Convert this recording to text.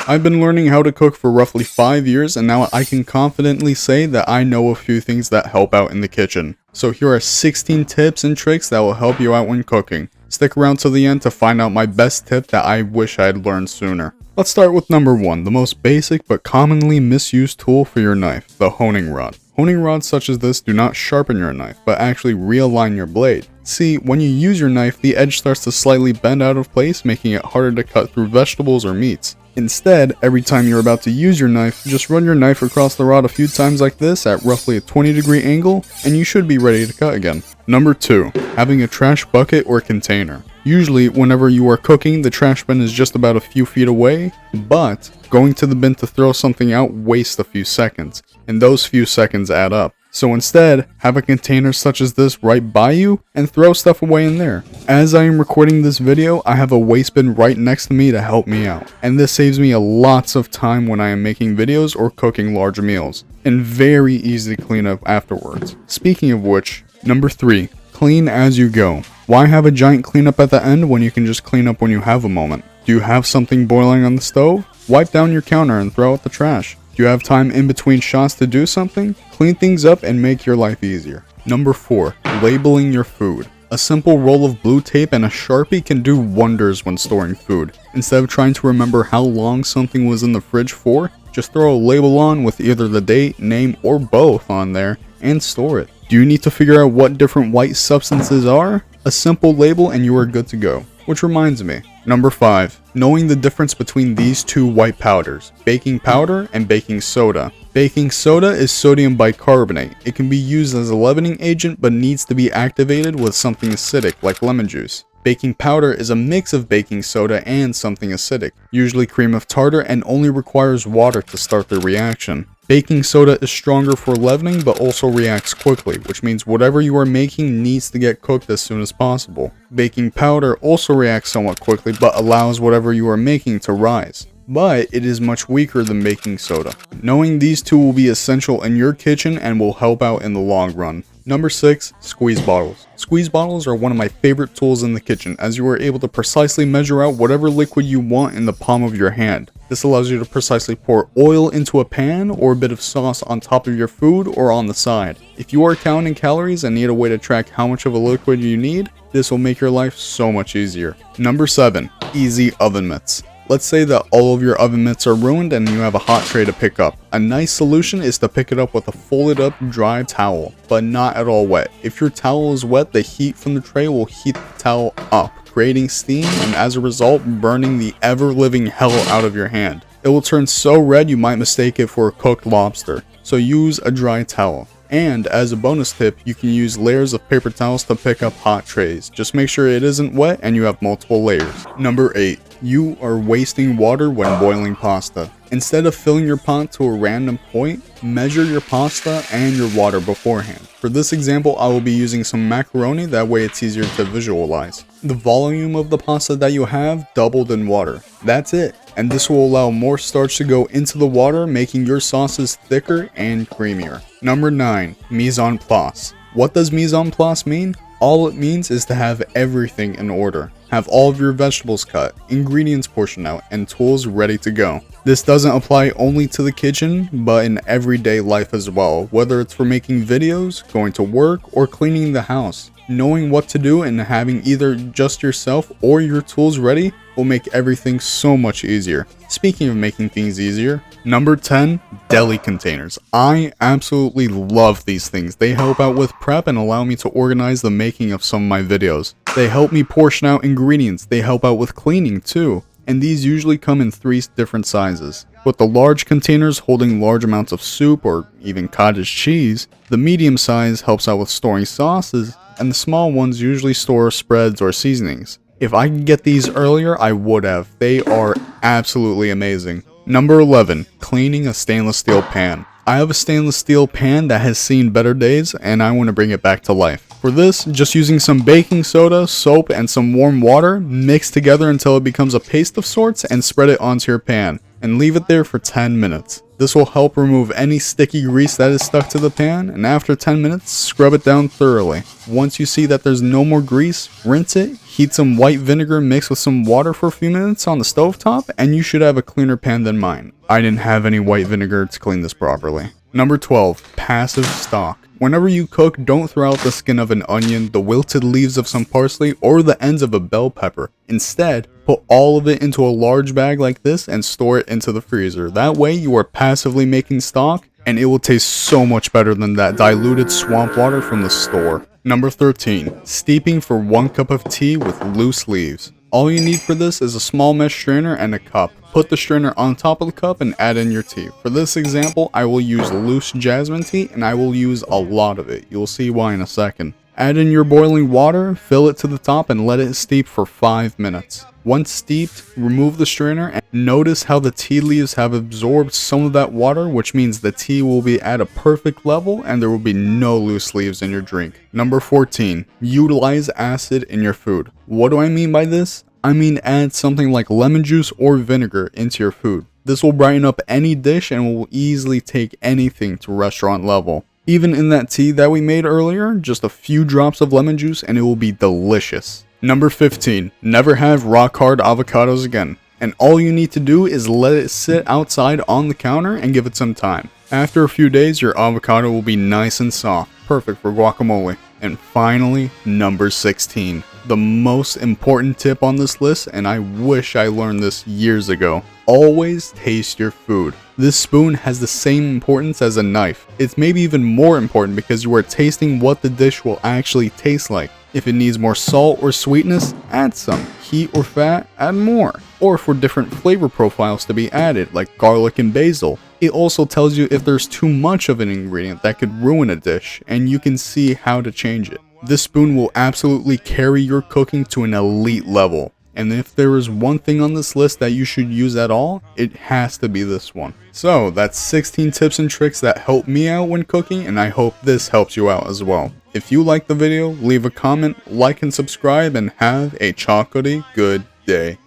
I've been learning how to cook for roughly 5 years, and now I can confidently say that I know a few things that help out in the kitchen. So here are 16 tips and tricks that will help you out when cooking. Stick around till the end to find out my best tip that I wish I had learned sooner. Let's start with number 1, the most basic but commonly misused tool for your knife, the honing rod. Honing rods such as this do not sharpen your knife, but actually realign your blade. See, when you use your knife, the edge starts to slightly bend out of place, making it harder to cut through vegetables or meats. Instead, every time you're about to use your knife, just run your knife across the rod a few times like this at roughly a 20-degree angle, and you should be ready to cut again. Number 2, having a trash bucket or container. Usually, whenever you are cooking, the trash bin is just about a few feet away, but going to the bin to throw something out wastes a few seconds, and those few seconds add up. So instead, have a container such as this right by you and throw stuff away in there. As I am recording this video, I have a waste bin right next to me to help me out, and this saves me lots of time when I am making videos or cooking large meals, and very easy to clean up afterwards. Speaking of which, number 3, clean as you go. Why have a giant cleanup at the end when you can just clean up when you have a moment? Do you have something boiling on the stove? Wipe down your counter and throw out the trash. Do you have time in between shots to do something? Clean things up and make your life easier. Number 4, labeling your food. A simple roll of blue tape and a Sharpie can do wonders when storing food. Instead of trying to remember how long something was in the fridge for, just throw a label on with either the date, name, or both on there and store it. Do you need to figure out what different white substances are? A simple label and you are good to go. Which reminds me, number 5, knowing the difference between these two white powders, baking powder and baking soda. Baking soda is sodium bicarbonate. It can be used as a leavening agent but needs to be activated with something acidic like lemon juice. Baking powder is a mix of baking soda and something acidic, usually cream of tartar, and only requires water to start the reaction. Baking soda is stronger for leavening but also reacts quickly, which means whatever you are making needs to get cooked as soon as possible. Baking powder also reacts somewhat quickly but allows whatever you are making to rise, but it is much weaker than baking soda. Knowing these two will be essential in your kitchen and will help out in the long run. Number 6, squeeze bottles. Squeeze bottles are one of my favorite tools in the kitchen, as you are able to precisely measure out whatever liquid you want in the palm of your hand. This allows you to precisely pour oil into a pan or a bit of sauce on top of your food or on the side. If you are counting calories and need a way to track how much of a liquid you need, this will make your life so much easier. Number 7, easy oven mitts. Let's say that all of your oven mitts are ruined and you have a hot tray to pick up. A nice solution is to pick it up with a folded up dry towel, but not at all wet. If your towel is wet, the heat from the tray will heat the towel up, creating steam and as a result burning the ever-living hell out of your hand. It will turn so red you might mistake it for a cooked lobster, so use a dry towel. And as a bonus tip, you can use layers of paper towels to pick up hot trays. Just make sure it isn't wet and you have multiple layers. Number 8, you are wasting water when boiling pasta. Instead of filling your pot to a random point, measure your pasta and your water beforehand. For this example, I will be using some macaroni, that way it's easier to visualize. The volume of the pasta that you have doubled in water. That's it. And this will allow more starch to go into the water, making your sauces thicker and creamier. Number 9, mise en place. What does mise en place mean? All it means is to have everything in order. Have all of your vegetables cut, ingredients portioned out, and tools ready to go. This doesn't apply only to the kitchen, but in everyday life as well, whether it's for making videos, going to work, or cleaning the house. Knowing what to do and having either just yourself or your tools ready will make everything so much easier. Speaking of making things easier, number 10, deli containers. I absolutely love these things. They help out with prep and allow me to organize the making of some of my videos. They help me portion out ingredients. They help out with cleaning too. And these usually come in 3 different sizes. With the large containers holding large amounts of soup or even cottage cheese, the medium size helps out with storing sauces, and the small ones usually store spreads or seasonings. If I could get these earlier, I would have. They are absolutely amazing. Number 11, cleaning a stainless steel pan. I have a stainless steel pan that has seen better days and I want to bring it back to life. For this, just using some baking soda, soap, and some warm water, mix together until it becomes a paste of sorts and spread it onto your pan, and leave it there for 10 minutes. This will help remove any sticky grease that is stuck to the pan, and after 10 minutes, scrub it down thoroughly. Once you see that there's no more grease, rinse it, Heat some white vinegar mixed with some water for a few minutes on the stovetop, and you should have a cleaner pan than mine. I didn't have any white vinegar to clean this properly. Number 12. Passive stock. Whenever you cook, don't throw out the skin of an onion, the wilted leaves of some parsley, or the ends of a bell pepper. Instead, put all of it into a large bag like this and store it into the freezer. That way you are passively making stock, and it will taste so much better than that diluted swamp water from the store. Number 13. Steeping for 1 cup of tea with loose leaves. All you need for this is a small mesh strainer and a cup. Put the strainer on top of the cup and add in your tea. For this example, I will use loose jasmine tea, and I will use a lot of it. You'll see why in a second. Add in your boiling water, fill it to the top, and let it steep for 5 minutes. Once steeped, remove the strainer and notice how the tea leaves have absorbed some of that water, which means the tea will be at a perfect level and there will be no loose leaves in your drink. Number 14. Utilize acid in your food. What do I mean by this? I mean add something like lemon juice or vinegar into your food. This will brighten up any dish and will easily take anything to restaurant level. Even in that tea that we made earlier, just a few drops of lemon juice and it will be delicious. Number 15. Never have rock hard avocados again. And all you need to do is let it sit outside on the counter and give it some time. After a few days, your avocado will be nice and soft, perfect for guacamole. And finally, number 16. The most important tip on this list, and I wish I learned this years ago. Always taste your food. This spoon has the same importance as a knife. It's maybe even more important because you are tasting what the dish will actually taste like. If it needs more salt or sweetness, add some. Heat or fat, add more. Or for different flavor profiles to be added, like garlic and basil. It also tells you if there's too much of an ingredient that could ruin a dish, and you can see how to change it. This spoon will absolutely carry your cooking to an elite level. And if there is one thing on this list that you should use at all, it has to be this one. So that's 16 tips and tricks that help me out when cooking, and I hope this helps you out as well. If you liked the video, leave a comment, like and subscribe, and have a chocolatey good day.